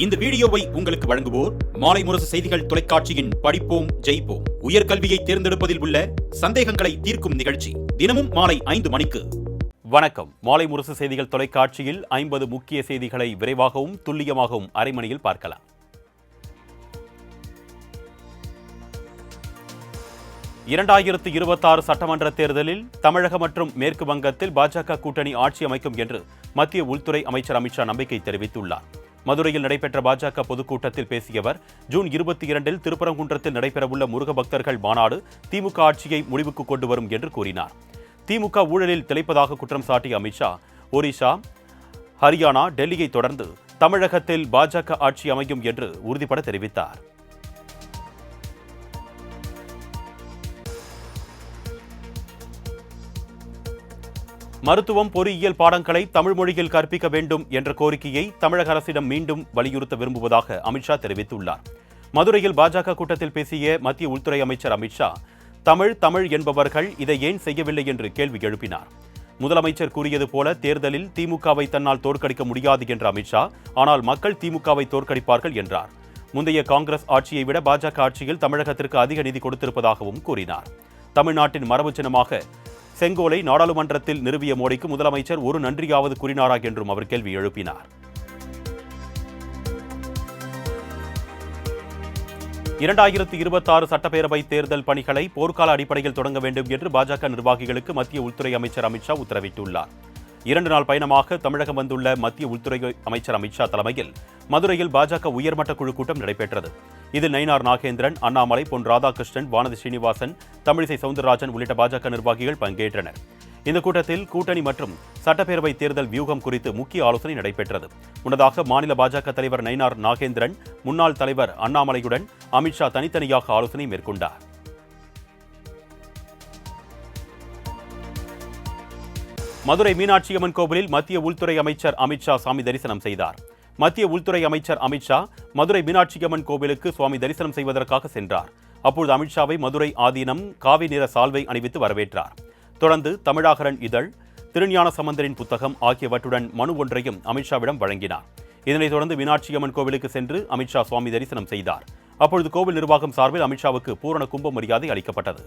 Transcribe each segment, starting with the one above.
இந்த வீடியோவை உங்களுக்கு வழங்குவோர் மாலை முரசு செய்திகள் தொலைக்காட்சியின் படிப்போம் ஜெயிப்போம் உயர்கல்வியை தேர்ந்தெடுப்பதில் உள்ள சந்தேகங்களை தீர்க்கும் நிகழ்ச்சி தினமும் மாலை 5 மணிக்கு. வணக்கம். மாலை முரசு செய்திகள் தொலைக்காட்சியில் 50 முக்கிய செய்திகளை விரைவாகவும் துல்லியமாகவும் அரை மணியில் பார்க்கலாம். இரண்டாயிரத்து 26 சட்டமன்ற தேர்தலில் தமிழகம் மற்றும் மேற்கு வங்கத்தில் பாஜக கூட்டணி ஆட்சி அமைக்கும் என்று மத்திய உள்துறை அமைச்சர் அமித்ஷா நம்பிக்கை தெரிவித்துள்ளார். மதுரையில் நடைபெற்ற பாஜக பொதுக்கூட்டத்தில் பேசிய அவர், ஜூன் 22 திருப்பரங்குன்றத்தில் நடைபெறவுள்ள முருக பக்தர்கள் மாநாடு திமுக ஆட்சியை முடிவுக்கு கொண்டு வரும் என்று கூறினார். திமுக ஊழலில் திளைப்பதாக குற்றம் சாட்டிய அமித்ஷா, ஒரிசா, ஹரியானா, டெல்லியை தொடர்ந்து தமிழகத்தில் பாஜக ஆட்சி அமையும் என்று உறுதிபட தெரிவித்தார். மருத்துவம், பொறியியல் பாடங்களை தமிழ் மொழியில் கற்பிக்க வேண்டும் என்ற கோரிக்கையை தமிழக அரசிடம் மீண்டும் வலியுறுத்த விரும்புவதாக அமித்ஷா தெரிவித்துள்ளார். மதுரையில் பாஜக கூட்டத்தில் பேசிய மத்திய உள்துறை அமைச்சர் அமித்ஷா, தமிழ் என்பவர்கள் இதை ஏன் செய்யவில்லை என்று கேள்வி எழுப்பினார். முதலமைச்சர் கூறியது போல தேர்தலில் திமுகவை தன்னால் தோற்கடிக்க முடியாது என்ற அமித்ஷா, ஆனால் மக்கள் திமுகவை தோற்கடிப்பார்கள் என்றார். முந்தைய காங்கிரஸ் ஆட்சியை விட பாஜக ஆட்சியில் தமிழகத்திற்கு அதிக நிதி கொடுத்திருப்பதாகவும் கூறினார். தமிழ்நாட்டின் மரபு சின்னமாக செங்கோலை நாடாளுமன்றத்தில் நிறுவிய மோடிக்கு முதலமைச்சர் ஒரு நன்றியாவது கூறினாரா என்றும் அவர் கேள்வி எழுப்பினார். 2026 சட்டப்பேரவை தேர்தல் பணிகளை போர்க்கால அடிப்படையில் தொடங்க வேண்டும் என்று பாஜக நிர்வாகிகளுக்கு மத்திய உள்துறை அமைச்சர் அமித்ஷா உத்தரவிட்டுள்ளார். 2 நாள் பயணமாக தமிழகம் வந்துள்ள மத்திய உள்துறை அமைச்சர் அமித்ஷா தலைமையில் மதுரையில் பாஜக உயர்மட்ட குழு கூட்டம் நடைபெற்றது. இதில் நயினார் நாகேந்திரன், அண்ணாமலை, பொன் ராதாகிருஷ்ணன், வானதி ஸ்ரீனிவாசன், தமிழிசை சவுந்தரராஜன் உள்ளிட்ட பாஜக நிர்வாகிகள் பங்கேற்றனர். இந்த கூட்டத்தில் கூட்டணி மற்றும் சட்டப்பேரவை தேர்தல் வியூகம் குறித்து முக்கிய ஆலோசனை நடைபெற்றது. முன்னதாக மாநில பாஜக தலைவர் நயினார் நாகேந்திரன், முன்னாள் தலைவர் அண்ணாமலையுடன் அமித்ஷா தனித்தனியாக ஆலோசனை மேற்கொண்டார். மதுரை மீனாட்சியம்மன் கோவிலில் மத்திய உள்துறை அமைச்சர் அமித்ஷா சாமி தரிசனம் செய்தார். மத்திய உள்துறை அமைச்சர் அமித்ஷா மதுரை மீனாட்சியம்மன் கோவிலுக்கு சுவாமி தரிசனம் செய்வதற்காக சென்றார். அப்பொழுது அமித்ஷாவை மதுரை ஆதீனம் காவி நிற சால்வை அணிவித்து வரவேற்றார். தொடர்ந்து தமிழாகரன் இதழ், திருஞான சம்பந்தரின் புத்தகம் ஆகியவற்றுடன் மனு ஒன்றையும் அமித்ஷாவிடம் வழங்கினார். இதனைத் தொடர்ந்து மீனாட்சியம்மன் கோவிலுக்கு சென்று அமித்ஷா சுவாமி தரிசனம் செய்தார். அப்பொழுது கோவில் நிர்வாகம் சார்பில் அமித்ஷாவுக்கு பூரண கும்ப மரியாதை அளிக்கப்பட்டது.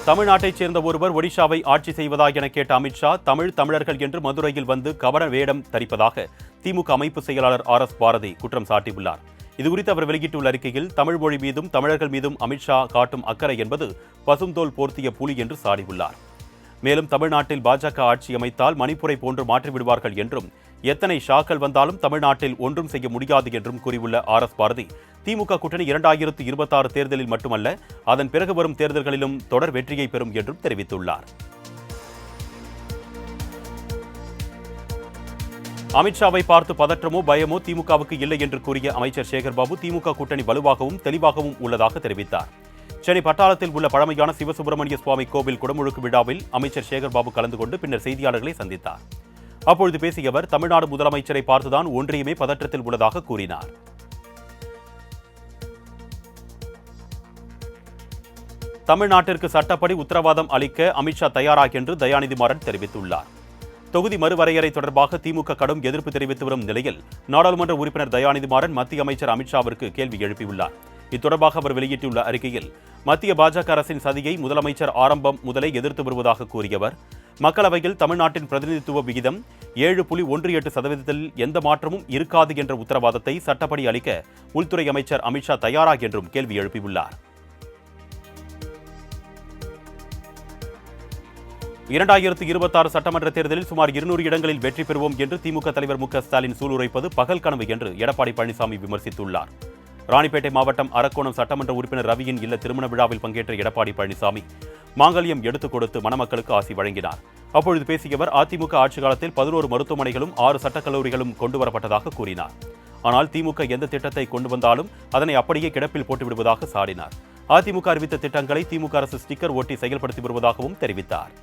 தமிழ்நாட்டைச் சேர்ந்த ஒருவர் ஒடிஷாவை ஆட்சி செய்வதா என கேட்ட அமித்ஷா, தமிழர்கள் என்று மதுரையில் வந்து கவன வேடம் தரிப்பதாக திமுக அமைப்பு செயலாளர் RS பாரதி குற்றம் சாட்டியுள்ளார். இதுகுறித்து அவர் வெளியிட்டுள்ள அறிக்கையில், தமிழ் மொழி மீதும் தமிழர்கள் மீதும் அமித்ஷா காட்டும் அக்கறை என்பது பசுந்தோல் போர்த்திய புலி என்று சாடியுள்ளார். மேலும் தமிழ்நாட்டில் பாஜக ஆட்சி அமைத்தால் மணிப்பூரை போன்று மாற்றிவிடுவார்கள் என்றும், எத்தனை ஷாக்கள் வந்தாலும் தமிழ்நாட்டில் ஒன்றும் செய்ய முடியாது என்றும் கூறியுள்ள RS பாரதி, திமுக கூட்டணி 2026 தேர்தலில் மட்டுமல்ல, அதன் பிறகு வரும் தேர்தல்களிலும் தொடர் வெற்றியை பெறும் என்றும் தெரிவித்துள்ளார். அமித்ஷாவை பார்த்து பதற்றமோ பயமோ திமுகவுக்கு இல்லை என்று கூறிய அமைச்சர் சேகர்பாபு, திமுக கூட்டணி வலுவாகவும் தெளிவாகவும் உள்ளதாக தெரிவித்தார். சென்னை பட்டாளத்தில் உள்ள பழமையான சிவசுப்பிரமணிய சுவாமி கோவில் குடமுழுக்கு விழாவில் அமைச்சர் சேகர்பாபு கலந்து கொண்டு பின்னர் செய்தியாளர்களை சந்தித்தார். அப்பொழுது பேசிய அவர், தமிழ்நாடு முதலமைச்சரை பார்த்துதான் ஒன்றியமே பதற்றத்தில் உள்ளதாக கூறினார். தமிழ்நாட்டிற்கு சட்டப்படி உத்தரவாதம் அளிக்க அமித்ஷா தயாரா என்று தயாநிதி மாறன் தெரிவித்துள்ளார். தொகுதி மறுவரையறை தொடர்பாக திமுக கடும் எதிர்ப்பு தெரிவித்து வரும் நிலையில் நாடாளுமன்ற உறுப்பினர் தயாநிதி மாறன் மத்திய அமைச்சர் அமித்ஷாவிற்கு கேள்வி எழுப்பியுள்ளார். இத்தொடர்பாக அவர் வெளியிட்டுள்ள அறிக்கையில், மத்திய பாஜக அரசின் சதியை முதலமைச்சர் ஆரம்பம் முதலே எதிர்த்து வருவதாக கூறியவர், மக்களவையில் தமிழ்நாட்டின் பிரதிநிதித்துவ விகிதம் 7.18% எந்த மாற்றமும் இருக்காது என்ற உத்தரவாதத்தை சட்டப்படி அளிக்க உள்துறை அமைச்சர் அமித்ஷா தயாரா என்றும் கேள்வி எழுப்பியுள்ளார். 2026 சட்டமன்ற தேர்தலில் சுமார் 200 இடங்களில் வெற்றி பெறுவோம் என்று திமுக தலைவர் மு.க. ஸ்டாலின் சூளுரைப்பது பகல் கனவு என்று எடப்பாடி பழனிசாமி விமர்சித்துள்ளார். ராணிப்பேட்டை மாவட்டம் அரக்கோணம் சட்டமன்ற உறுப்பினர் ரவியின் இல்ல திருமண விழாவில் பங்கேற்ற எடப்பாடி பழனிசாமி மாங்கல்யம் எடுத்துக் கொடுத்து மணமக்களுக்கு ஆசி வழங்கினார். அப்பொழுது பேசிய அவர், அதிமுக ஆட்சி காலத்தில் 11 மருத்துவமனைகளும் 6 சட்டக்கல்லூரிகளும் கொண்டுவரப்பட்டதாக கூறினார். ஆனால் திமுக எந்த திட்டத்தை கொண்டு வந்தாலும் அதனை அப்படியே கிடப்பில் போட்டுவிடுவதாக சாடினார். அதிமுக அறிவித்த திட்டங்களை திமுக அரசு ஸ்டிக்கர் ஒட்டி செயல்படுத்தி வருவதாகவும் தெரிவித்தார்.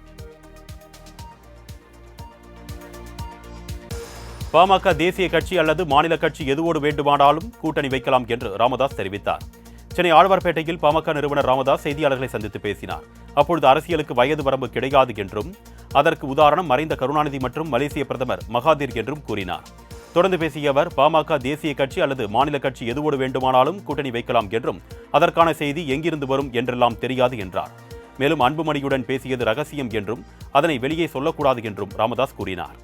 பாமக தேசிய கட்சி அல்லது மாநில கட்சி எதுவோடு வேண்டுமானாலும் கூட்டணி வைக்கலாம் என்று ராமதாஸ் தெரிவித்தார். சென்னை ஆழ்வார்பேட்டையில் பாமக நிறுவனர் ராமதாஸ் செய்தியாளர்களை சந்தித்து பேசினார். அப்பொழுது அரசியலுக்கு வயது வரம்பு கிடையாது என்றும் அதற்கு உதாரணம் மறைந்த கருணாநிதி மற்றும் மலேசிய பிரதமர் மகாதீர் என்றும் கூறினார். தொடர்ந்து பேசிய அவர், பாமக தேசிய கட்சி அல்லது மாநில கட்சி எதுவோடு வேண்டுமானாலும் கூட்டணி வைக்கலாம் என்றும் அதற்கான செய்தி எங்கிருந்து வரும் என்றெல்லாம் தெரியாது என்றார். மேலும் அன்புமணியுடன் பேசியது ரகசியம் என்றும் அதனை வெளியே சொல்லக்கூடாது என்றும் ராமதாஸ் கூறினார்.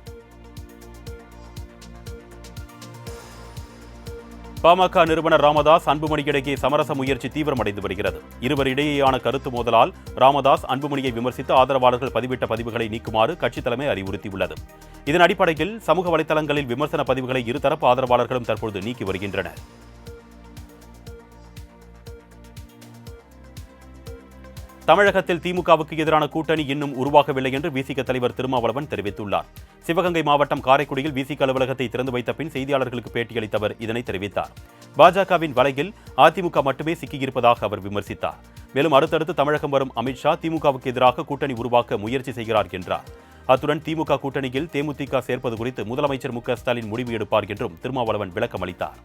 பாமக நிறுவனர் ராமதாஸ் அன்புமணி இடையே சமரச முயற்சி தீவிரமடைந்து வருகிறது. இருவர் இடையேயான கருத்து மோதலால் ராமதாஸ் அன்புமணியை விமர்சித்து ஆதரவாளர்கள் பதிவிட்ட பதிவுகளை நீக்குமாறு கட்சித் தலைமை அறிவுறுத்தியுள்ளது. இதன் அடிப்படையில் சமூக வலைதளங்களில் விமர்சன பதிவுகளை இருதரப்பு ஆதரவாளர்களும் தற்போது நீக்கி வருகின்றனர். தமிழகத்தில் திமுகவுக்கு எதிரான கூட்டணி இன்னும் உருவாகவில்லை என்று விசிக தலைவர் திருமாவளவன் தெரிவித்துள்ளார். சிவகங்கை மாவட்டம் காரைக்குடியில் விசிக அலுவலகத்தை திறந்து வைத்த பின் செய்தியாளர்களுக்கு பேட்டியளித்தவர் இதனை தெரிவித்தார். பாஜகவின் வலையில் அதிமுக மட்டுமே சிக்கியிருப்பதாக அவர் விமர்சித்தார். மேலும் அடுத்தடுத்து தமிழகம் வரும் அமித்ஷா திமுகவுக்கு எதிராக கூட்டணி உருவாக்க முயற்சி செய்கிறார் என்றார். அத்துடன் திமுக கூட்டணியில் தேமுதிக சேர்ப்பது குறித்து முதலமைச்சர் மு க ஸ்டாலின் முடிவு எடுப்பார் என்றும் திருமாவளவன் விளக்கம் அளித்தார்.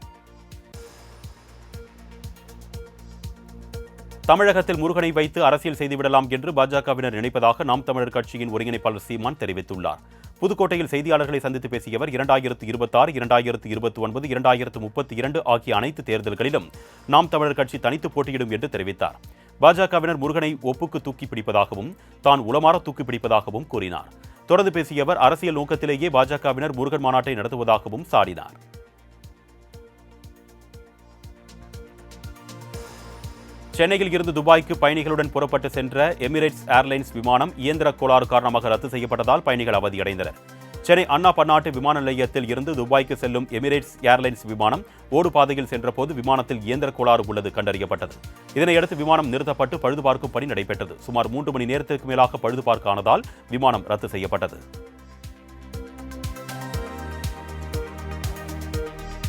தமிழகத்தில் முருகனை வைத்து அரசியல் செய்துவிடலாம் என்று பாஜகவினர் நினைப்பதாக நாம் தமிழர் கட்சியின் ஒருங்கிணைப்பாளர் சீமான் தெரிவித்துள்ளார். புதுக்கோட்டையில் செய்தியாளர்களை சந்தித்து பேசிய அவர் 2026, 2029, 2032 ஆகிய அனைத்து தேர்தல்களிலும் நாம் தமிழர் கட்சி தனித்து போட்டியிடும் என்று தெரிவித்தார். பாஜகவினர் முருகனை ஒப்புக்கு தூக்கி பிடிப்பதாகவும் தான் உளமாற தூக்கி பிடிப்பதாகவும் கூறினார். தொடர்ந்து பேசிய அவர் அரசியல் நோக்கத்திலேயே பாஜகவினர் முருகன் மாநாட்டை நடத்துவதாகவும் சாடினார். சென்னையில் இருந்து துபாய்க்கு பயணிகளுடன் புறப்பட்டு சென்ற எமிரேட்ஸ் ஏர்லைன்ஸ் விமானம் இயந்திர கோளாறு காரணமாக ரத்து செய்யப்பட்டதால் பயணிகள் அவதியடைந்தனர். சென்னை அண்ணா பன்னாட்டு விமான நிலையத்தில் இருந்து துபாய்க்கு செல்லும் எமிரேட்ஸ் ஏர்லைன்ஸ் விமானம் ஓடு பாதையில் சென்றபோது விமானத்தில் இயந்திர கோளாறு உள்ளது கண்டறியப்பட்டது. இதனையடுத்து விமானம் நிறுத்தப்பட்டு பழுதுபார்க்கும் பணி நடைபெற்றது. சுமார் 3 மணி நேரத்திற்கு மேலாக பழுதுபார்க்க ஆனதால் விமானம் ரத்து செய்யப்பட்டது.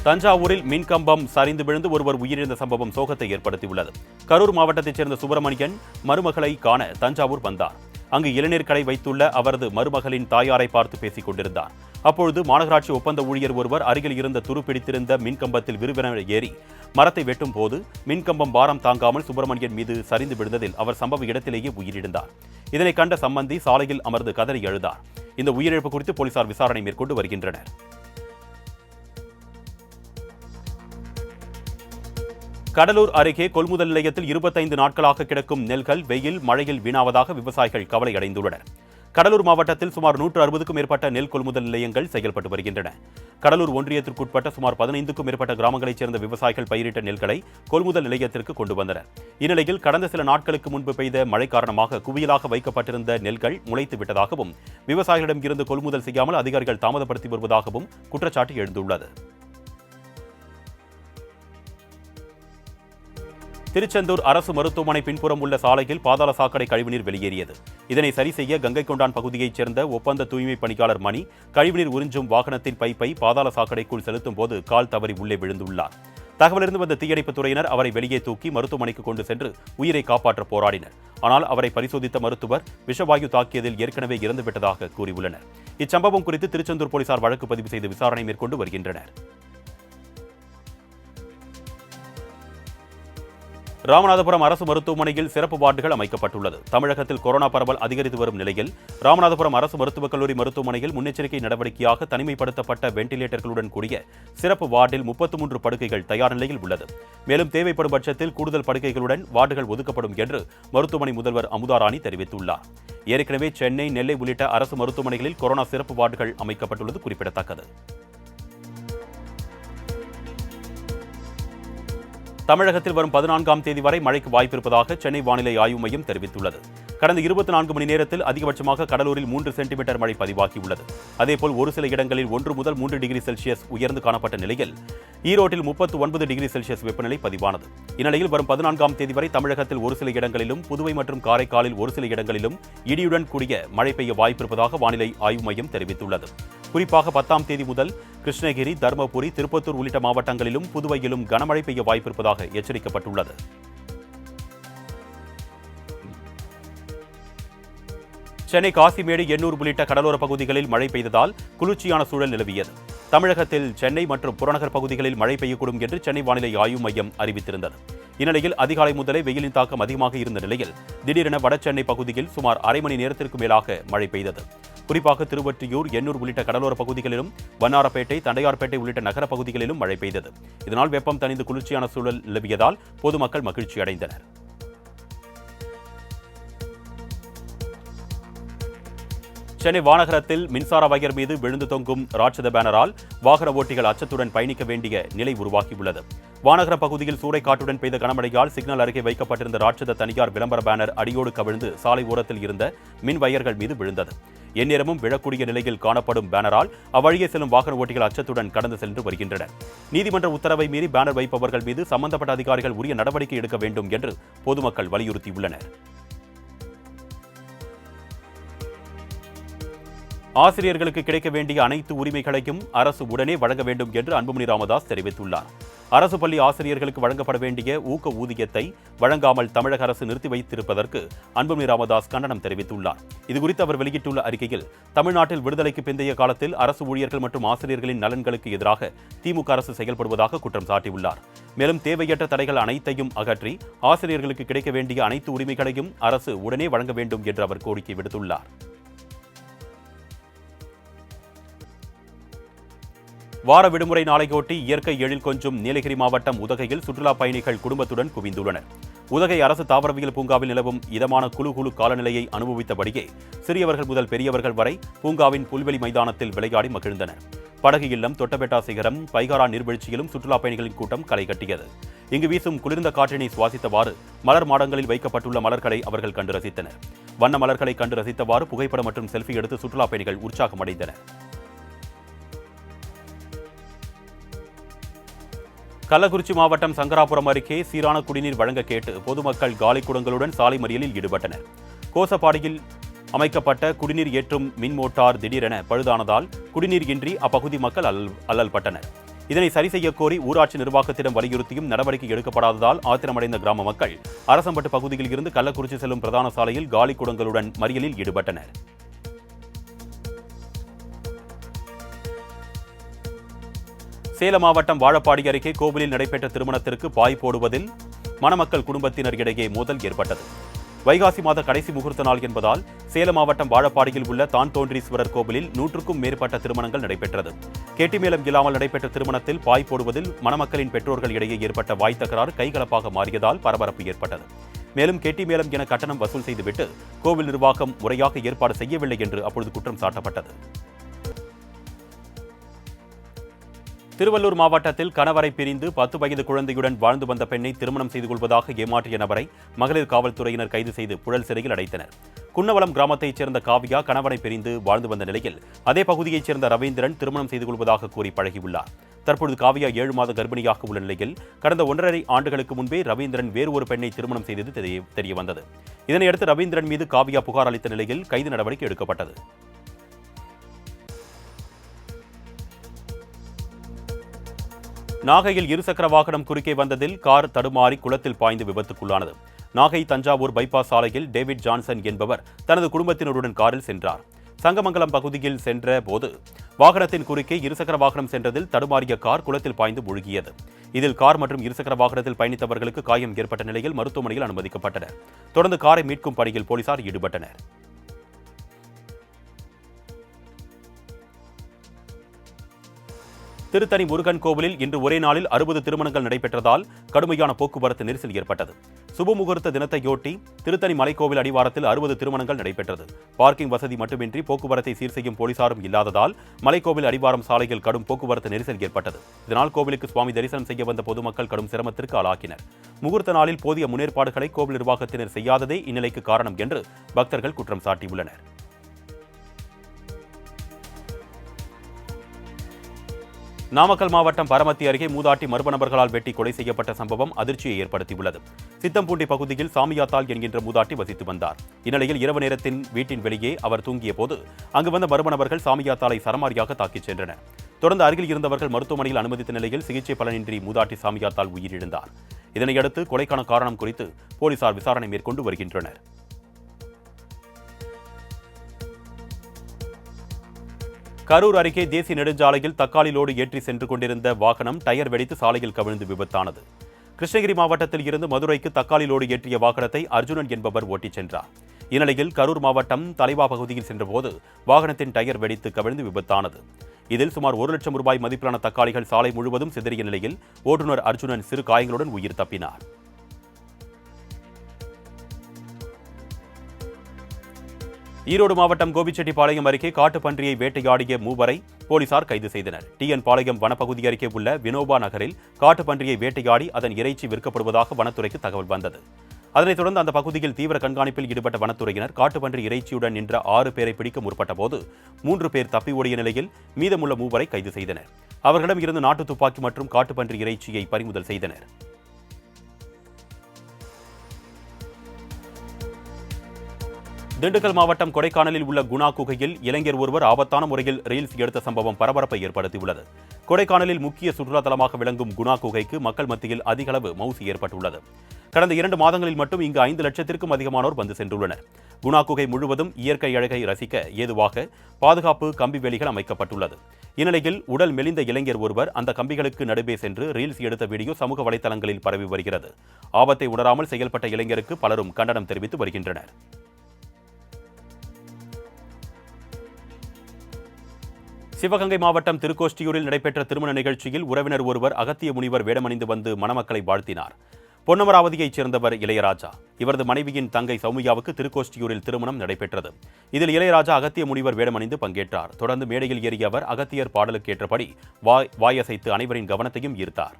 தஞ்சாவூரில் மின்கம்பம் சரிந்து விழுந்து ஒருவர் உயிரிழந்த சம்பவம் சோகத்தை ஏற்படுத்தியுள்ளது. கரூர் மாவட்டத்தைச் சேர்ந்த சுப்பிரமணியன் மருமகளை காண தஞ்சாவூர் வந்தார். அங்கு இளநீர் கடை வைத்துள்ள அவரது மருமகளின் தாயாரை பார்த்து பேசிக் கொண்டிருந்தார். அப்பொழுது மாநகராட்சி ஒப்பந்த ஊழியர் ஒருவர் அருகில் இருந்த துருப்பிடித்திருந்த மின்கம்பத்தில் விறுவிற ஏறி மரத்தை வெட்டும் போது மின்கம்பம் பாரம் தாங்காமல் சுப்பிரமணியன் மீது சரிந்து விழுந்ததில் அவர் சம்பவ இடத்திலேயே உயிரிழந்தார். இதனை கண்ட சம்பந்தி சாலையில் அமர்ந்து கதறி அழுதார். இந்த உயிரிழப்பு குறித்து போலீசார் விசாரணை மேற்கொண்டு வருகின்றனர். கடலூர் அருகே கொள்முதல் நிலையத்தில் 25 நாட்களாக கிடக்கும் நெல்கள் வெயில் மழையில் வீணாவதாக விவசாயிகள் கவலை அடைந்துள்ளனர். கடலூர் மாவட்டத்தில் சுமார் 160க்கும் மேற்பட்ட நெல் கொள்முதல் நிலையங்கள் செயல்பட்டு வருகின்றன. கடலூர் ஒன்றியத்திற்குட்பட்ட சுமார் 15க்கும் மேற்பட்ட கிராமங்களைச் சேர்ந்த விவசாயிகள் பயிரிட்ட நெல்களை கொள்முதல் நிலையத்திற்கு கொண்டு வந்தனர். இந்நிலையில் கடந்த சில நாட்களுக்கு முன்பு பெய்த மழை காரணமாக குவியலாக வைக்கப்பட்டிருந்த நெல்கள் முளைத்து விட்டதாகவும் விவசாயிகளிடம் இருந்து கொள்முதல் செய்யாமல் அதிகாரிகள் தாமதப்படுத்தி வருவதாகவும் குற்றச்சாட்டு எழுந்துள்ளது. திருச்செந்தூர் அரசு மருத்துவமனை பின்புறம் உள்ள சாலையில் பாதாள சாக்கடை கழிவுநீர் வெளியேறியது. இதனை சரி செய்ய கங்கை கொண்டான் பகுதியைச் சேர்ந்த ஒப்பந்த தூய்மை பணியாளர் மணி கழிவுநீர் உறிஞ்சும் வாகனத்தின் பைப்பை பாதாள சாக்கடைக்குள் செலுத்தும் போது கால் தவறி உள்ளே விழுந்துள்ளார். தகவலிருந்து வந்த தீயணைப்புத் துறையினர் அவரை வெளியே தூக்கி மருத்துவமனைக்கு கொண்டு சென்று உயிரை காப்பாற்ற போராடினர். ஆனால் அவரை பரிசோதித்த மருத்துவர் விஷவாயு தாக்கியதில் ஏற்கனவே இறந்துவிட்டதாக கூறியுள்ளனர். இச்சம்பவம் குறித்து திருச்செந்தூர் போலீசார் வழக்கு பதிவு செய்து விசாரணை மேற்கொண்டு வருகின்றனர். ராமநாதபுரம் அரசு மருத்துவமனையில் சிறப்பு வார்டுகள் அமைக்கப்பட்டுள்ளது. தமிழகத்தில் கொரோனா பரவல் அதிகரித்து வரும் நிலையில் ராமநாதபுரம் அரசு மருத்துவக் கல்லூரி மருத்துவமனையில் முன்னெச்சரிக்கை நடவடிக்கையாக தனிமைப்படுத்தப்பட்ட வெண்டிலேட்டர்களுடன் கூடிய சிறப்பு வார்டில் 33 படுக்கைகள் தயார் நிலையில் உள்ளது. மேலும் தேவைப்படும் பட்சத்தில் கூடுதல் படுக்கைகளுடன் வார்டுகள் ஒதுக்கப்படும் என்று மருத்துவமனை முதல்வர் அமுதாராணி தெரிவித்துள்ளார். ஏற்கனவே சென்னை, நெல்லை உள்ளிட்ட அரசு மருத்துவமனைகளில் கொரோனா சிறப்பு வார்டுகள் அமைக்கப்பட்டுள்ளது குறிப்பிடத்தக்கது. தமிழகத்தில் வரும் 14ஆம் தேதி வரை மழைக்கு வாய்ப்பிருப்பதாக சென்னை வானிலை ஆய்வு மையம் தெரிவித்துள்ளது. கடந்த 24 மணி நேரத்தில் அதிகபட்சமாக கடலூரில் 3 சென்டிமீட்டர் மழை பதிவாகியுள்ளது. அதேபோல் ஒரு சில இடங்களில் 1 முதல் 3 டிகிரி செல்சியஸ் உயர்ந்து காணப்பட்ட நிலையில் ஈரோட்டில் 39 டிகிரி செல்சியஸ் வெப்பநிலை பதிவானது. இந்நிலையில் வரும் 14ஆம் தேதி வரை தமிழகத்தில் ஒரு சில இடங்களிலும் புதுவை மற்றும் காரைக்காலில் ஒரு சில இடங்களிலும் இடியுடன் கூடிய மழை பெய்ய வாய்ப்பிருப்பதாக வானிலை ஆய்வு மையம் தெரிவித்துள்ளது. குறிப்பாக 10ஆம் தேதி முதல் கிருஷ்ணகிரி, தருமபுரி, திருப்பத்தூர் உள்ளிட்ட மாவட்டங்களிலும் புதுவையிலும் கனமழை பெய்ய வாய்ப்பிருப்பதாக எச்சரிக்கப்பட்டுள்ளது. சென்னை, காசிமேடு, எண்ணூர் உள்ளிட்ட கடலோர பகுதிகளில் மழை பெய்ததால் குளிர்ச்சியான சூழல் நிலவியது. தமிழகத்தில் சென்னை மற்றும் புறநகர் பகுதிகளில் மழை பெய்யக்கூடும் என்று சென்னை வானிலை ஆய்வு மையம் அறிவித்திருந்தது. இந்நிலையில் அதிகாலை முதலே வெயிலின் தாக்கம் அதிகமாக இருந்த நிலையில் திடீரென வடசென்னை பகுதியில் சுமார் அரை மணி நேரத்திற்கு மேலாக மழை பெய்தது. குறிப்பாக திருவொற்றியூர், எண்ணூர் உள்ளிட்ட கடலோர பகுதிகளிலும், வண்ணாரப்பேட்டை, தண்டையார்பேட்டை உள்ளிட்ட நகர பகுதிகளிலும் மழை பெய்தது. இதனால் வெப்பம் தணிந்து குளிர்ச்சியான சூழல் நிலவியதால் பொதுமக்கள் மகிழ்ச்சி அடைந்தனர். சென்னை வானகரத்தில் மின்சார வயர் மீது விழுந்து தொங்கும் ராட்சத பேனரால் வாகன ஓட்டிகள் அச்சத்துடன் பயணிக்க வேண்டிய நிலை உருவாகியுள்ளது. வானகர பகுதியில் சூறைக்காற்றுடன் பெய்த கனமழையால் சிக்னல் அருகே வைக்கப்பட்டிருந்த ராட்சத தனியார் விளம்பர பேனர் அடியோடு கவிழ்ந்து சாலை ஓரத்தில் இருந்த மின் வயர்கள் மீது விழுந்தது. எந்நேரமும் விழக்கூடிய நிலையில் காணப்படும் பேனரால் அவ்வழியே செல்லும் வாகன ஓட்டிகள் அச்சத்துடன் கடந்து சென்று வருகின்றனர். நீதிமன்ற உத்தரவை மீறி பேனர் வைப்பவர்கள் மீது சம்பந்தப்பட்ட அதிகாரிகள் உரிய நடவடிக்கை எடுக்க வேண்டும் என்று பொதுமக்கள் வலியுறுத்தியுள்ளனர். ஆசிரியர்களுக்கு கிடைக்க வேண்டிய அனைத்து உரிமைகளையும் அரசு உடனே வழங்க வேண்டும் என்று அன்புமணி ராமதாஸ் தெரிவித்துள்ளார். அரசு பள்ளி ஆசிரியர்களுக்கு வழங்கப்பட வேண்டிய ஊக்க ஊதியத்தை வழங்காமல் தமிழக அரசு நிறுத்தி வைத்திருப்பதற்கு அன்புமணி ராமதாஸ் கண்டனம் தெரிவித்துள்ளார். இதுகுறித்து அவர் வெளியிட்டுள்ள அறிக்கையில், தமிழ்நாட்டில் விடுதலைக்கு பிந்தைய காலத்தில் அரசு ஊழியர்கள் மற்றும் ஆசிரியர்களின் நலன்களுக்கு எதிராக திமுக அரசு செயல்படுவதாக குற்றம் சாட்டியுள்ளார். மேலும் தேவையற்ற தடைகள் அனைத்தையும் அகற்றி ஆசிரியர்களுக்கு கிடைக்க வேண்டிய அனைத்து உரிமைகளையும் அரசு உடனே வழங்க வேண்டும் என்று அவர் கோரிக்கை விடுத்துள்ளார். வார விடுமுறை நாளையொட்டி இயற்கை எழில் கொஞ்சும் நீலகிரி மாவட்டம் உதகையில் சுற்றுலா பயணிகள் குடும்பத்துடன் குவிந்துள்ளனர். உதகை அரசு தாவரவியல் பூங்காவில் நிலவும் இதமான குளு காலநிலையை அனுபவித்தபடியே சிறியவர்கள் முதல் பெரியவர்கள் வரை பூங்காவின் புல்வெளி மைதானத்தில் விளையாடி மகிழ்ந்தனர். படகு இல்லம், தொட்டபெட்டா சிகரம், பைகாரா நீர்வீழ்ச்சியிலும் சுற்றுலா பயணிகளின் கூட்டம் களை கட்டியது. இங்கு வீசும் குளிர்ந்த காற்றினை சுவாசித்தவாறு மலர் மாடங்களில் வைக்கப்பட்டுள்ள மலர்களை அவர்கள் கண்டு ரசித்தனர். வண்ண மலர்களை கண்டு ரசித்தவாறு புகைப்படம் மற்றும் செல்ஃபி எடுத்து சுற்றுலா பயணிகள் உற்சாகமடைந்தனர். கள்ளக்குறிச்சி மாவட்டம் சங்கராபுரம் அருகே சீரான குடிநீர் வழங்க கேட்டு பொதுமக்கள் காலி குடங்களுடன் சாலை மறியலில் ஈடுபட்டனர். கோசப்பாடியில் அமைக்கப்பட்ட குடிநீர் ஏற்றும் மின் மோட்டார் திடீரென பழுதானதால் குடிநீர் இன்றி அப்பகுதி மக்கள் அல்லல்பட்டனர். இதனை சரி செய்ய கோரி ஊராட்சி நிர்வாகத்திடம் வலியுறுத்தியும் நடவடிக்கை எடுக்கப்படாததால் ஆத்திரமடைந்த கிராம மக்கள் அரசம்பட்டு பகுதியில் இருந்து கள்ளக்குறிச்சி செல்லும் பிரதான சாலையில் காலி குடங்களுடன் மறியலில் ஈடுபட்டனர். சேலம் மாவட்டம் வாழப்பாடி அருகே கோவிலில் நடைபெற்ற திருமணத்திற்கு பாய் போடுவதில் மணமக்கள் குடும்பத்தினர் இடையே மோதல் ஏற்பட்டது. வைகாசி மாத கடைசி முகூர்த்த நாள் என்பதால் சேலம் மாவட்டம் வாழப்பாடியில் உள்ள தான்தோன்றீஸ்வரர் கோவிலில் 100க்கும் மேற்பட்ட திருமணங்கள் நடைபெற்றது. கேட்டிமேளம் இல்லாமல் நடைபெற்ற திருமணத்தில் பாய் போடுவதில் மணமக்களின் பெற்றோர்கள் இடையே ஏற்பட்ட வாய் தகராறு கைகலப்பாக மாறியதால் பரபரப்பு ஏற்பட்டது. மேலும் கேட்டிமேளம் என கட்டணம் வசூல் செய்துவிட்டு கோவில் நிர்வாகம் முறையாக ஏற்பாடு செய்யவில்லை என்று அப்பொழுது குற்றம் சாட்டப்பட்டது. திருவள்ளூர் மாவட்டத்தில் கணவரை பிரிந்து 10 வயது குழந்தையுடன் வாழ்ந்து வந்த பெண்ணை திருமணம் செய்து கொள்வதாக ஏமாற்றிய நபரை மகளிர் காவல்துறையினர் கைது செய்து புழல் சிறையில் அடைத்தனர். குன்னவளம் கிராமத்தைச் சேர்ந்த காவியா கணவனை பிரிந்து வாழ்ந்து வந்த நிலையில் அதே பகுதியைச் சேர்ந்த ரவீந்திரன் திருமணம் செய்து கொள்வதாக கூறி பழகியுள்ளார். தற்பொழுது காவியா 7 மாத கர்ப்பிணியாக உள்ள நிலையில் கடந்த 1.5 ஆண்டுகளுக்கு முன்பே ரவீந்திரன் வேறு ஒரு பெண்ணை திருமணம் செய்தது தெரியவந்தது. இதனையடுத்து ரவீந்திரன் மீது காவியா புகார் அளித்த நிலையில் கைது நடவடிக்கை எடுக்கப்பட்டது. நாகையில் இருசக்கர வாகனம் குறுக்கே வந்ததில் கார் தடுமாறி குளத்தில் பாய்ந்து விபத்துக்குள்ளானது. நாகை தஞ்சாவூர் பைபாஸ் சாலையில் டேவிட் ஜான்சன் என்பவர் தனது குடும்பத்தினருடன் காரில் சென்றார். சங்கமங்கலம் பகுதியில் சென்ற போது வாகனத்தின் குறுக்கே இருசக்கர வாகனம் சென்றதில் தடுமாறிய கார் குளத்தில் பாய்ந்து மூழ்கியது. இதில் கார் மற்றும் இருசக்கர வாகனத்தில் பயணித்தவர்களுக்கு காயம் ஏற்பட்ட நிலையில் மருத்துவமனையில் அனுமதிக்கப்பட்டனர். தொடர்ந்து காரை மீட்கும் பணியில் போலீசார் ஈடுபட்டனர். திருத்தணி முருகன் கோவிலில் இன்று ஒரே நாளில் 60 திருமணங்கள் நடைபெற்றதால் கடுமையான போக்குவரத்து நெரிசல் ஏற்பட்டது. சுபமுகூர்த்த தினத்தையொட்டி திருத்தணி மலைக்கோவில் அடிவாரத்தில் 60 திருமணங்கள் நடைபெற்றது. பார்க்கிங் வசதி மட்டுமின்றி போக்குவரத்தை சீர் செய்யும் போலீசாரும் இல்லாததால் மலைக்கோவில் அடிவாரம் சாலையில் கடும் போக்குவரத்து நெரிசல் ஏற்பட்டது. இதனால் கோவிலுக்கு சுவாமி தரிசனம் செய்ய வந்த பொதுமக்கள் கடும் சிரமத்திற்கு ஆளாக்கினர். முகூர்த்த நாளில் போதிய முன்னேற்பாடுகளை கோவில் நிர்வாகத்தினர் செய்யாததே இந்நிலைக்கு காரணம் என்று பக்தர்கள் குற்றம் சாட்டியுள்ளனர். நாமக்கல் மாவட்டம் பரமத்தி அருகே மூதாட்டி மர்ம நபர்களால் வெட்டி கொலை செய்யப்பட்ட சம்பவம் அதிர்ச்சியை ஏற்படுத்தியுள்ளது. சித்தம்பூண்டி பகுதியில் சாமியாத்தாள் என்கின்ற மூதாட்டி வசித்து வந்தார். இந்நிலையில் இரவு நேரத்தின் வீட்டின் வெளியே அவர் தூங்கிய போது அங்கு வந்த மர்ம நபர்கள் சாமியாத்தாளை சரமாரியாக தாக்கிச் சென்றனர். தொடர்ந்து அருகில் இருந்தவர்கள் மருத்துவமனையில் அனுமதித்த நிலையில் சிகிச்சை பலனின்றி மூதாட்டி சாமியாத்தாள் உயிரிழந்தார். இதனையடுத்து கொலைக்கான காரணம் குறித்து போலீசார் விசாரணை மேற்கொண்டு வருகின்றனர். கரூர் அருகே தேசிய நெடுஞ்சாலையில் தக்காளி லோடு ஏற்றி சென்று கொண்டிருந்த வாகனம் டயர் வெடித்து சாலையில் கவிழ்ந்து விபத்தானது. கிருஷ்ணகிரி மாவட்டத்தில் இருந்து மதுரைக்கு தக்காளி லோடு ஏற்றிய வாகனத்தை அர்ஜுனன் என்பவர் ஓட்டிச் சென்றார். இந்நிலையில் கரூர் மாவட்டம் தலைவா பகுதியில் சென்றபோது வாகனத்தின் டயர் வெடித்து கவிழ்ந்து விபத்தானது. இதில் சுமார் 1 லட்சம் ரூபாய் மதிப்பிலான தக்காளிகள் சாலை முழுவதும் சிதறிய நிலையில் ஓட்டுநர் அர்ஜுனன் சிறு காயங்களுடன் உயிர் தப்பினார். ஈரோடு மாவட்டம் கோபிச்செட்டிப்பாளையம் அருகே காட்டுப்பன்றியை வேட்டையாடிய 3 போலீசார் கைது செய்தனர். டிஎன் பாளையம் வனப்பகுதி அருகே உள்ள வினோபா நகரில் காட்டுப்பன்றியை வேட்டையாடி அதன் இறைச்சி விற்கப்படுவதாக வனத்துறைக்கு தகவல் வந்தது. அதனைத் தொடர்ந்து அந்த பகுதியில் தீவிர கண்காணிப்பில் ஈடுபட்ட வனத்துறையினர் காட்டுப்பன்றி இறைச்சியுடன் நின்ற 6 பேரை பிடிக்க முற்பட்ட போது 3 பேர் தப்பி ஓடிய நிலையில் மீதமுள்ள 3 கைது செய்தனர். அவர்களிடம் இருந்து நாட்டு துப்பாக்கி மற்றும் காட்டுப்பன்றி இறைச்சியை பறிமுதல் செய்தனர். திண்டுக்கல் மாவட்டம் கொடைக்கானலில் உள்ள குணா குகையில் இளைஞர் ஒருவர் ஆபத்தான முறையில் ரீல்ஸ் எடுத்த சம்பவம் பரபரப்பை ஏற்படுத்தியுள்ளது. கொடைக்கானலில் முக்கிய சுற்றுலா தலமாக விளங்கும் குணா குகைக்கு மக்கள் மத்தியில் அதிக அளவு மவுசு ஏற்பட்டுள்ளது. கடந்த 2 மாதங்களில் மட்டும் இங்கு 5 லட்சத்திற்கும் அதிகமானோர் வந்து சென்றுள்ளனர். குணா குகை முழுவதும் இயற்கை அழகை ரசிக்க ஏதுவாக பாதுகாப்பு கம்பி வேலிகள் அமைக்கப்பட்டுள்ளது. இந்நிலையில் உடல் மெலிந்த இளைஞர் ஒருவர் அந்த கம்பிகளுக்கு நடுவே சென்று ரீல்ஸ் எடுத்த வீடியோ சமூக வலைதளங்களில் பரவி வருகிறது. ஆபத்தை உணராமல் செயல்பட்ட இளைஞருக்கு பலரும் கண்டனம் தெரிவித்து வருகின்றனர். சிவகங்கை மாவட்டம் திருக்கோஷ்டியூரில் நடைபெற்ற திருமண நிகழ்ச்சியில் உறவினர் ஒருவர் அகத்திய முனிவர் வேடமணிந்து வந்து மணமக்களை வாழ்த்தினார். பொன்னமராவதியைச் சேர்ந்தவர் இளையராஜா. இவரது மனைவியின் தங்கை சௌமியாவுக்கு திருக்கோஷ்டியூரில் திருமணம் நடைபெற்றது. இதில் இளையராஜா அகத்திய முனிவர் வேடமணிந்து பங்கேற்றார். தொடர்ந்து மேடையில் ஏறிய அவர் அகத்தியர் பாடலுக்கு ஏற்றபடி வாயசைத்து அனைவரின் கவனத்தையும் ஈர்த்தார்.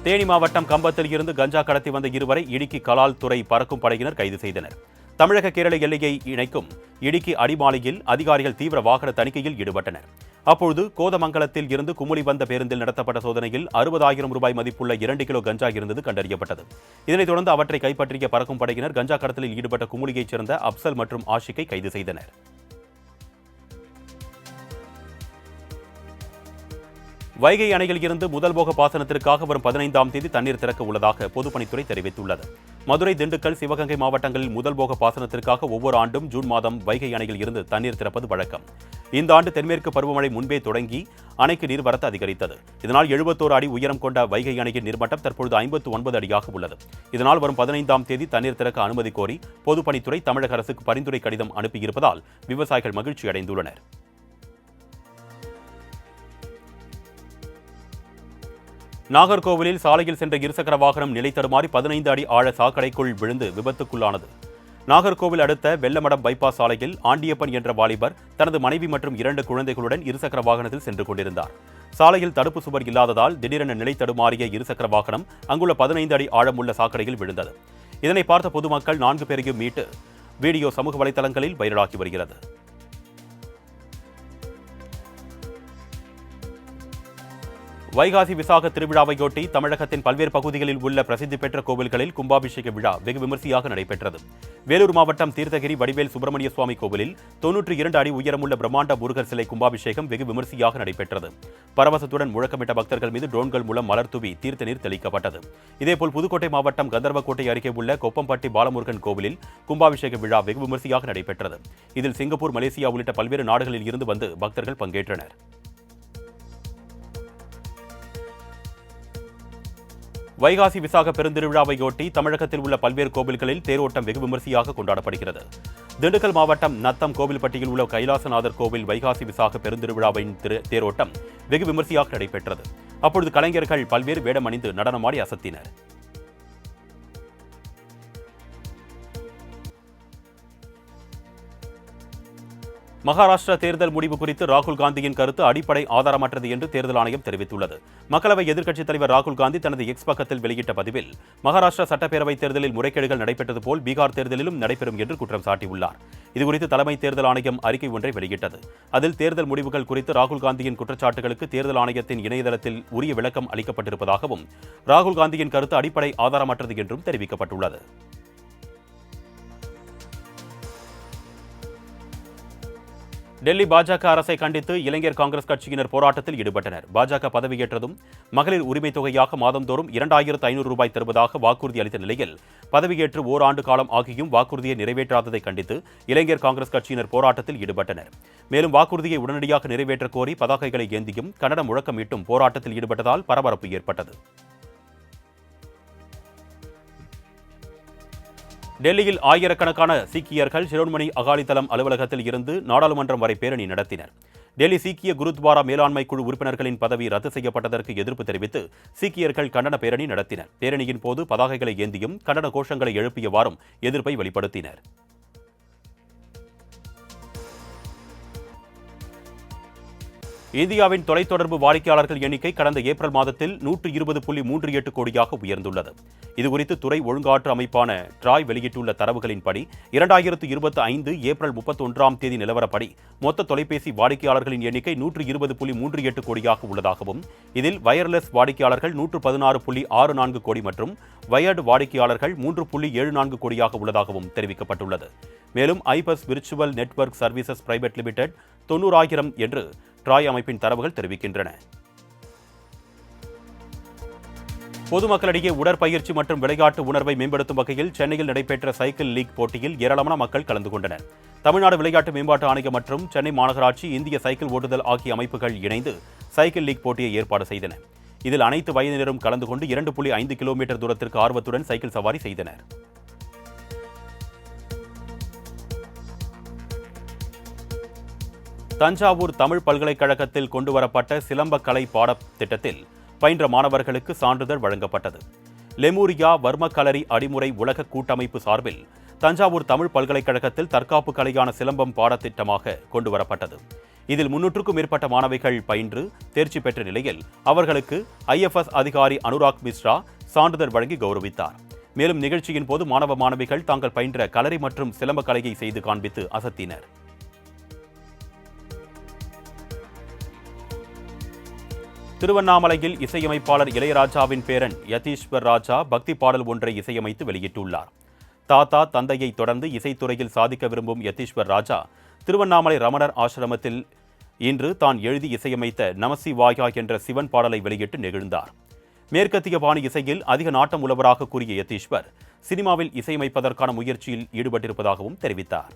தேனி மாவட்டம் கம்பத்தில் இருந்து கஞ்சா கடத்தி வந்த 2 இடுக்கி கலால் துறை பறக்கும் படையினர் கைது செய்தனர். தமிழக கேரள எல்லையை இணைக்கும் இடுக்கி அடிமாலியில் அதிகாரிகள் தீவிர வாகன தணிக்கையில் ஈடுபட்டனர். அப்பொழுது கோதமங்கலத்தில் இருந்து குமுளி வந்த பேருந்தில் நடத்தப்பட்ட சோதனையில் 60,000 ரூபாய் மதிப்புள்ள 2 கிலோ கஞ்சா இருந்தது கண்டறியப்பட்டது. இதனைத் தொடர்ந்து அவற்றை கைப்பற்றிய பறக்கும் படையினர் கஞ்சா கடத்தலில் ஈடுபட்ட குமுளியைச் சேர்ந்த அப்சல் மற்றும் ஆஷிக்கை கைது செய்தனர். வைகை அணையில் இருந்து முதல் போக பாசனத்திற்காக வரும் 15ஆம் தேதி தண்ணீர் திறக்க உள்ளதாக பொதுப்பணித்துறை தெரிவித்துள்ளது. மதுரை, திண்டுக்கல், சிவகங்கை மாவட்டங்களில் முதல் போக பாசனத்திற்காக ஒவ்வொரு ஆண்டும் ஜூன் மாதம் வைகை அணையில் இருந்து தண்ணீர் திறப்பது வழக்கம். இந்த ஆண்டு தென்மேற்கு பருவமழை முன்பே தொடங்கி அணைக்கு நீர்வரத்து அதிகரித்தது. இதனால் 71 அடி உயரம் கொண்ட வைகை அணையின் நீர்மட்டம் தற்பொழுது 59 அடியாக உள்ளது. இதனால் வரும் 15ஆம் தேதி தண்ணீர் திறக்க அனுமதி கோரி பொதுப்பணித்துறை தமிழக அரசுக்கு பரிந்துரை கடிதம் அனுப்பியிருப்பதால் விவசாயிகள் மகிழ்ச்சி அடைந்துள்ளனர். நாகர்கோவிலில் சாலையில் சென்ற இருசக்கர வாகனம் நிலை தடுமாறி 15 அடி ஆழ சாக்கடைக்குள் விழுந்து விபத்துக்குள்ளானது. நாகர்கோவில் அடுத்த வெள்ளமடம் பைபாஸ் சாலையில் ஆண்டியப்பன் என்ற வாலிபர் தனது மனைவி மற்றும் 2 குழந்தைகளுடன் இருசக்கர வாகனத்தில் சென்று கொண்டிருந்தார். சாலையில் தடுப்பு சுவர் இல்லாததால் திடீரென நிலை தடுமாறிய இருசக்கர வாகனம் அங்குள்ள 15 அடி ஆழமுள்ள சாக்கடையில் விழுந்தது. இதனை பார்த்த பொதுமக்கள் 4 பேரையும் மீட்டு வீடியோ சமூக வலைதளங்களில் வைரலாகி வருகிறது. வைகாசி விசாக திருவிழாவையொட்டி தமிழகத்தின் பல்வேறு பகுதிகளில் உள்ள பிரசித்தி பெற்ற கோவில்களில் கும்பாபிஷேக விழா வெகு விமரிசையாக நடைபெற்றது. வேலூர் மாவட்டம் தீர்த்தகிரி வடிவேல் சுப்பிரமணிய சுவாமி கோவிலில் 92 அடி உயரமுள்ள பிரம்மாண்ட முருகர் சிலை கும்பாபிஷேகம் வெகு விமரிசையாக நடைபெற்றது. பரவசத்துடன் முழக்கமிட்ட பக்தர்கள் மீது ட்ரோன்கள் மூலம் மலர் தூவி தீர்த்த நீர் தெளிக்கப்பட்டது. இதேபோல் புதுக்கோட்டை மாவட்டம் கந்தர்வக்கோட்டை அருகே உள்ள கொப்பம்பட்டி பாலமுருகன் கோவிலில் கும்பாபிஷேக விழா வெகு விமரிசையாக நடைபெற்றது. இதில் சிங்கப்பூர், மலேசியா உள்ளிட்ட பல்வேறு நாடுகளில் இருந்து வந்து பக்தர்கள் பங்கேற்றனர். வைகாசி விசாக பெருந்திருவிழாவையொட்டி தமிழகத்தில் உள்ள பல்வேறு கோவில்களில் தேரோட்டம் வெகு விமரிசையாக கொண்டாடப்படுகிறது. திண்டுக்கல் மாவட்டம் நத்தம் கோவில்பட்டியில் உள்ள கைலாசநாதர் கோவில் வைகாசி விசாக பெருந்திருவிழாவின் தேரோட்டம் வெகு விமரிசையாக நடைபெற்றது. அப்பொழுது கலைஞர்கள் பல்வேறு வேடம் அணிந்து நடனமாடி அசத்தினர். மகாராஷ்டிரா தேர்தல் முடிவு குறித்து ராகுல் காந்தியின் கருத்து அடிப்படை ஆதாரமற்றது என்று தேர்தல் ஆணையம் தெரிவித்துள்ளது. மக்களவை எதிர்க்கட்சித் தலைவர் ராகுல் காந்தி தனது எக்ஸ் பக்கத்தில் வெளியிட்ட பதிவில் மகாராஷ்டிரா சட்டப்பேரவைத் தேர்தலில் முறைகேடுகள் நடைபெற்றது போல் பீகார் தேர்தலிலும் நடைபெறும் என்று குற்றம் சாட்டியுள்ளார். இதுகுறித்து தலைமை தேர்தல் ஆணையம் அறிக்கை ஒன்றை வெளியிட்டது. அதில் தேர்தல் முடிவுகள் குறித்து ராகுல் காந்தியின் குற்றச்சாட்டுகளுக்கு தேர்தல் ஆணையத்தின் இணையதளத்தில் உரிய விளக்கம் அளிக்கப்பட்டிருப்பதாகவும் ராகுல் காந்தியின் கருத்து அடிப்படை ஆதாரமற்றது என்றும் தெரிவிக்கப்பட்டுள்ளது. டெல்லி பாஜக அரசை கண்டித்து இளைஞர் காங்கிரஸ் கட்சியினர் போராட்டத்தில் ஈடுபட்டனர். பாஜக பதவியேற்றதும் மகளிர் உரிமைத் தொகையாக மாதந்தோறும் 2500 ரூபாய் தருவதாக வாக்குறுதி அளித்த நிலையில் பதவியேற்று ஓராண்டு காலம் ஆகியும் வாக்குறுதியை நிறைவேற்றாததை கண்டித்து இளைஞர் காங்கிரஸ் கட்சியினர் போராட்டத்தில் ஈடுபட்டனர். மேலும் வாக்குறுதியை உடனடியாக நிறைவேற்ற கோரி பதாகைகளை ஏந்தியும் கண்டன முழக்கமிட்டும் போராட்டத்தில் ஈடுபட்டதால் பரபரப்பு ஏற்பட்டது. டெல்லியில் ஆயிரக்கணக்கான சீக்கியர்கள் சிரோன்மணி அகாலிதளம் அலுவலகத்தில் இருந்து நாடாளுமன்றம் வரை பேரணி நடத்தினர். டெல்லி சீக்கிய குருத்வாரா மேலாண்மை குழு உறுப்பினர்களின் பதவி ரத்து செய்யப்பட்டதற்கு எதிர்ப்பு தெரிவித்து சீக்கியர்கள் கண்டன பேரணி நடத்தினர். பேரணியின் போது பதாகைகளை ஏந்தியும் கண்டன கோஷங்களை எழுப்பியவாறும் எதிர்ப்பை வெளிப்படுத்தினர். இந்தியாவின் தொலைத்தொடர்பு வாடிக்கையாளர்கள் எண்ணிக்கை கடந்த ஏப்ரல் மாதத்தில் 120.38 கோடியாக உயர்ந்துள்ளது. இதுகுறித்து துறை ஒழுங்காற்று அமைப்பான ட்ராய் வெளியிட்டுள்ள தரவுகளின்படி 2025 ஏப்ரல் 31ஆம் தேதி நிலவரப்படி மொத்த தொலைபேசி வாடிக்கையாளர்களின் எண்ணிக்கை 120.38 கோடியாக உள்ளதாகவும் இதில் வயர்லெஸ் வாடிக்கையாளர்கள் 116.64 கோடி மற்றும் வயர்டு வாடிக்கையாளர்கள் 3.74 கோடியாக உள்ளதாகவும் தெரிவிக்கப்பட்டுள்ளது. மேலும் iBus virtual network services private limited 90,000 என்று ட்ராய் அமைப்பின் தரவுகள் தெரிவிக்கின்றன. பொதுமக்களிடையே உடற்பயிற்சி மற்றும் விளையாட்டு உணர்வை மேம்படுத்தும் வகையில் சென்னையில் நடைபெற்ற சைக்கிள் லீக் போட்டியில் ஏராளமான மக்கள் கலந்து கொண்டனர். தமிழ்நாடு விளையாட்டு மேம்பாட்டு ஆணையம் மற்றும் சென்னை மாநகராட்சி இந்திய சைக்கிள் ஓட்டுதல் ஆகிய அமைப்புகள் இணைந்து சைக்கிள் லீக் போட்டியை ஏற்பாடு செய்தன. இதில் அனைத்து வயதினரும் கலந்து கொண்டு 2.5 கிலோமீட்டர் தூரத்திற்கு ஆர்வத்துடன் சைக்கிள் சவாரி செய்தனர். தஞ்சாவூர் தமிழ் பல்கலைக்கழகத்தில் கொண்டுவரப்பட்ட சிலம்ப கலை பாடத்திட்டத்தில் பயின்ற மாணவர்களுக்கு சான்றிதழ் வழங்கப்பட்டது. லெமூரியா வர்மக்கலரி அடிமுறை உலக கூட்டமைப்பு சார்பில் தஞ்சாவூர் தமிழ் பல்கலைக்கழகத்தில் தற்காப்பு கலையான சிலம்பம் பாடத்திட்டமாக கொண்டுவரப்பட்டது. இதில் 300க்கும் மேற்பட்ட மாணவிகள் பயின்று தேர்ச்சி பெற்ற நிலையில் அவர்களுக்கு IFS அதிகாரி அனுராக் மிஸ்ரா சான்றிதழ் வழங்கி கௌரவித்தார். மேலும் நிகழ்ச்சியின் போது மாணவ மாணவிகள் தாங்கள் பயின்ற கலரி மற்றும் சிலம்ப கலையை செய்து காண்பித்து அசத்தினர். திருவண்ணாமலையில் இசையமைப்பாளர் இளையராஜாவின் பேரன் யதீஸ்வர் ராஜா பக்தி பாடல் ஒன்றை இசையமைத்து வெளியிட்டுள்ளார். தாத்தா தந்தையை தொடர்ந்து இசைத்துறையில் சாதிக்க விரும்பும் யதீஸ்வர் ராஜா திருவண்ணாமலை ரமணர் ஆசிரமத்தில் இன்று தான் எழுதி இசையமைத்த நமசிவாயா என்ற சிவன் பாடலை வெளியிட்டு நெகிழ்ந்தார். மேற்கத்திய பாணி இசையில் அதிக நாட்டம் உள்ளவராக கூறிய யதீஸ்வர் சினிமாவில் இசையமைப்பதற்கான முயற்சியில் ஈடுபட்டிருப்பதாகவும் தெரிவித்தார்.